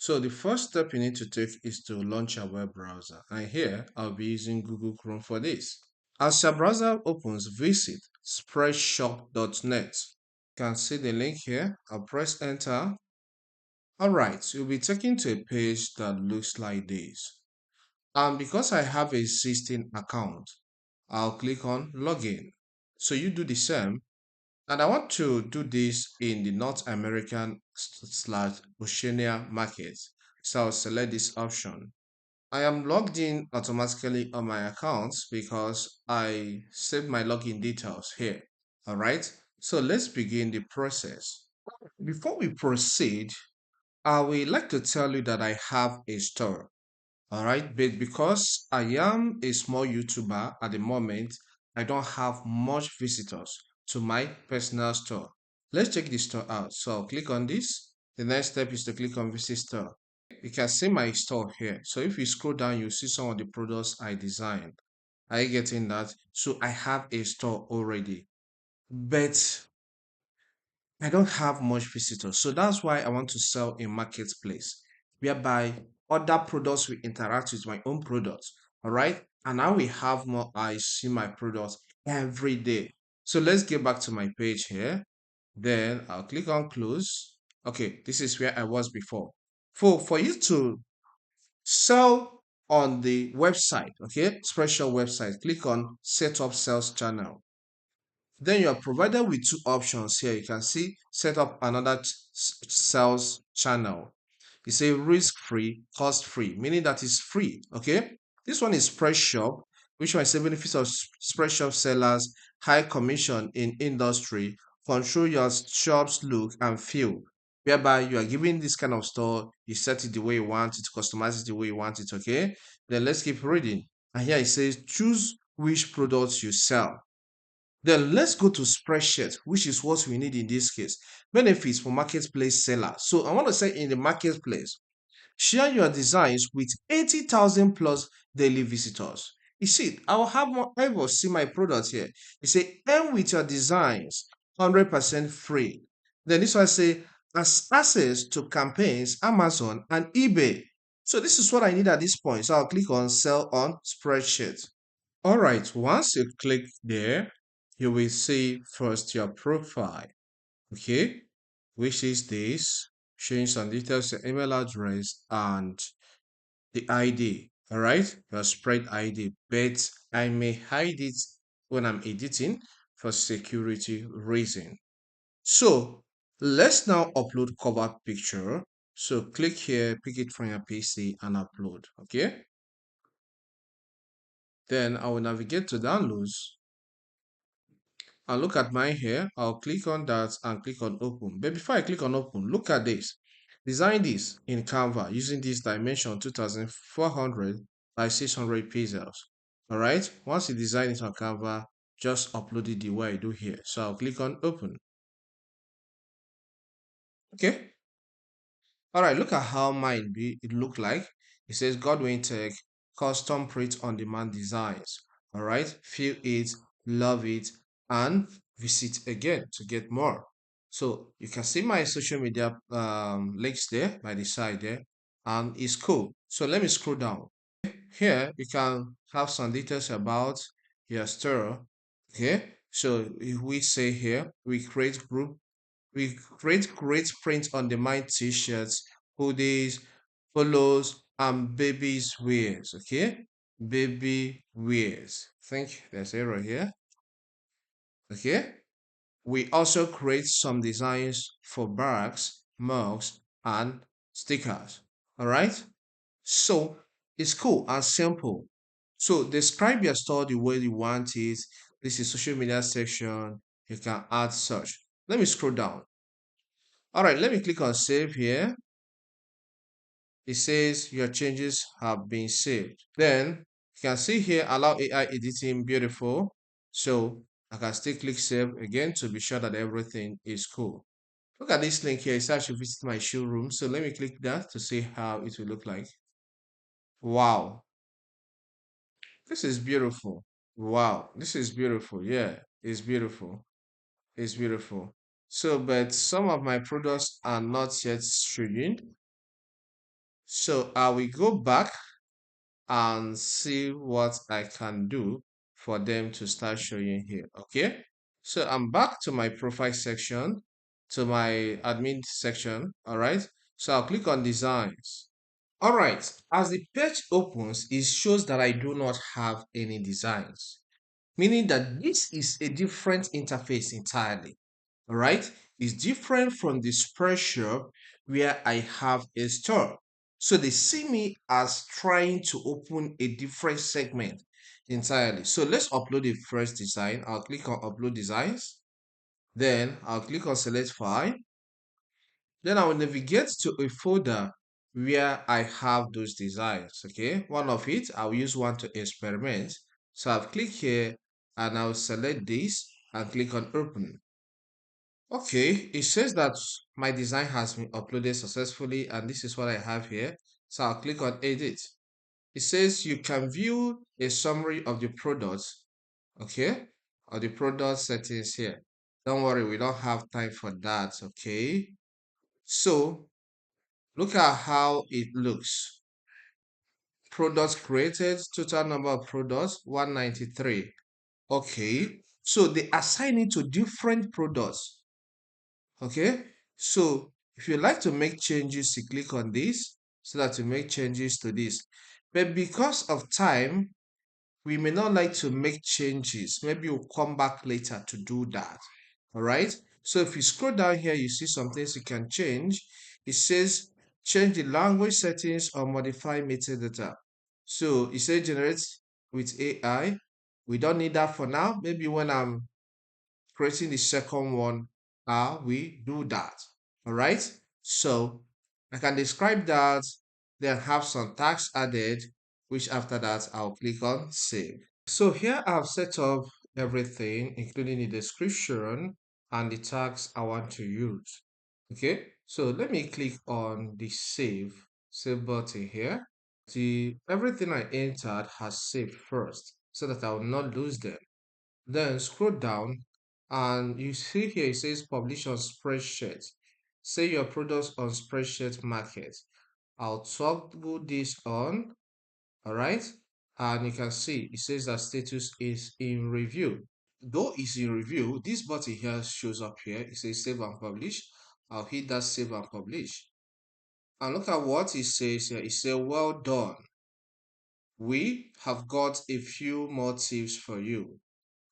So the first step you need to take is to launch your web browser. And here I'll be using Google Chrome for this. As your browser opens, visit spreadshop.net. You can see the link here. I'll press enter. Alright, you'll be taken to a page that looks like this. And because I have a existing account, I'll click on login. So you do the same. And I want to do this in the North American slash Oceania market. So I'll select this option. I am logged in automatically on my account because I saved my login details here. All right. So let's begin the process. Before we proceed, I would like to tell you that I have a store. All right. But because I am a small YouTuber at the moment, I don't have much visitors to my personal store. Let's check the store out. So I'll click on this. The next step is to click on visit store. You can see my store here. So if you scroll down, you see some of the products I designed. Are you getting that? So I have a store already, but I don't have much visitors. So that's why I want to sell a marketplace whereby other products will interact with my own products. All right. And I will have more eyes see my products every day. So let's get back to my page here. Then I'll click on close. Okay, this is where I was before. For you to sell on the website, okay, Spreadshop website, click on set up sales channel. Then you are provided with two options here. You can see set up another sales channel. You say risk free, cost free, meaning that is free. Okay, this one is Spreadshop, which one say benefits of Spreadshop sellers, high commission in industry, control your shop's look and feel, whereby you are giving this kind of store, you set it the way you want it, customize it the way you want it. Okay, then let's keep reading. And here it says choose which products you sell. Then let's go to Spreadshirt, which is what we need in this case. Benefits for marketplace seller. So I want to say in the marketplace, share your designs with 80,000 plus daily visitors. You see, I will have more, I will see my product here. You say, earn with your designs, 100% free. Then this one say, as access to campaigns, Amazon and eBay. So this is what I need at this point. So I'll click on sell on Spreadshirt. All right, once you click there, you will see first your profile, okay, which is this, showing some details, your email address and the ID, all right, your spread ID, but I may hide it when I'm editing for security reason. So let's now upload cover picture. So click here, pick it from your PC and upload, okay? Then I will navigate to downloads. And look at mine here. I'll click on that and click on open. But before I click on open, look at this. Design this in Canva using this dimension 2400 by 600 pixels. All right. Once you design it on Canva, just upload it the way I do here. So I'll click on open. Okay. All right. Look at how mine it look like. It says Godwin Tech custom print on demand designs. All right. Feel it, love it, and visit again to get more. So you can see my social media links there by the side there, and it's cool. So let me scroll down. Here you can have some details about your store. Okay, so if we say here we create great print on demand t-shirts, hoodies, polos, and babies wears. Okay, baby wears. I think there's error here. Okay, we also create some designs for bags, mugs, and stickers. All right. So it's cool and simple. So describe your store the way you want it. This is social media section. You can add search. Let me scroll down. All right, let me click on save here. It says your changes have been saved. Then you can see here, allow AI editing, beautiful. So I can still click save again to be sure that everything is cool. Look at this link here. It says I should visit my showroom. So let me click that to see how it will look like. Wow, this is beautiful. Wow, this is beautiful. Yeah, it's beautiful. It's beautiful. So, but some of my products are not yet showing. So I will go back and see what I can do for them to start showing here. Okay. So I'm back to my profile section, to my admin section. All right. So I'll click on designs. All right. As the page opens, it shows that I do not have any designs, meaning that this is a different interface entirely. All right, it's different from the Spreadshop where I have a store. So they see me as trying to open a different segment entirely. So let's upload the first design. I'll click on upload designs. Then I'll click on select file. Then I will navigate to a folder where I have those designs. Okay, one of it, I'll use one to experiment. So I'll click here and I'll select this and click on open. Okay, it says that my design has been uploaded successfully and this is what I have here. So I'll click on edit. It says you can view a summary of the products, okay, or the product settings here. Don't worry, we don't have time for that, okay? So look at how it looks. Products created, total number of products, 193. Okay, so they assign it to different products. Okay, so if you like to make changes, you click on this so that you make changes to this. But because of time, we may not like to make changes. Maybe we'll come back later to do that. All right. So if you scroll down here, you see some things you can change. It says change the language settings or modify metadata. So it says generate with AI. We don't need that for now. Maybe when I'm creating the second one, we do that. All right. So I can describe that, then have some tags added, which after that I'll click on save. So here I've set up everything, including the description and the tags I want to use. Okay. So let me click on the save button here. The everything I entered has saved first so that I will not lose them. Then scroll down and you see here it says publish on Spreadshirt. Say your products on Spreadshirt Market. I'll toggle this on, all right? And you can see it says that status is in review. Though it's in review, this button here shows up here. It says save and publish. I'll hit that save and publish. And look at what it says here. It says, well done. We have got a few more tips for you.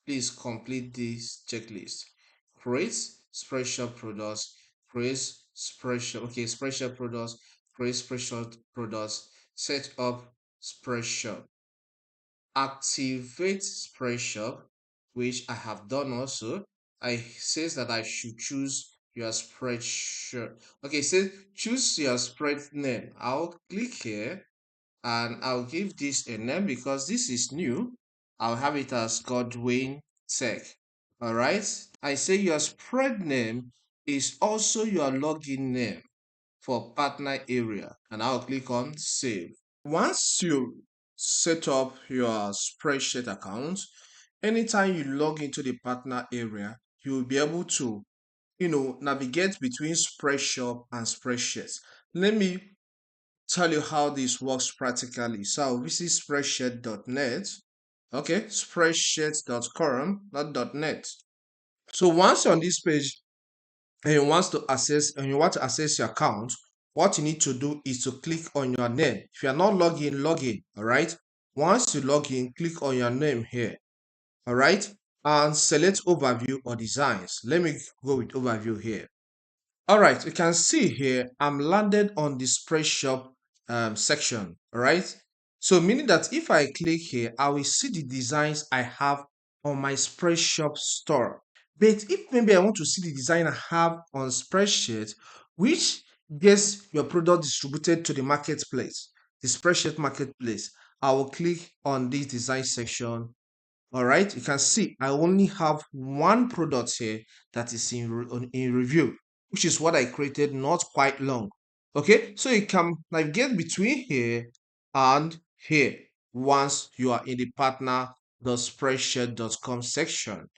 Please complete this checklist. Create Spreadshop products, create Spreadshop products, create Spreadshop products, set up Spreadshop, activate Spreadshop, which I have done also. I says that I should choose your Spreadshop. Okay, it says choose your spread name. I'll click here and I'll give this a name because this is new. I'll have it as Godwin Tech. All right. I say your spread name is also your login name for partner area, and I'll click on save. Once you set up your spreadsheet account, anytime you log into the partner area, you'll be able to, navigate between Spreadshop and Spreadsheets. Let me tell you how this works practically. So I'll visit spreadshirt.net. Okay, spreadshirt.com, not .net. So once you're on this page and you want to access your account, what you need to do is to click on your name. If you're not logged in, log in. All right. Once you log in, click on your name here. All right. And select overview or designs. Let me go with overview here. All right, you can see here, I'm landed on the Spreadshop section, all right? So meaning that if I click here, I will see the designs I have on my Spreadshop store. But if maybe I want to see the design I have on Spreadsheet, which gets your product distributed to the marketplace, the Spreadsheet marketplace, I will click on this design section. All right, you can see I only have one product here that is in review, which is what I created not quite long. Okay, so you can navigate between here and here once you are in the partner.spreadshirt.com section.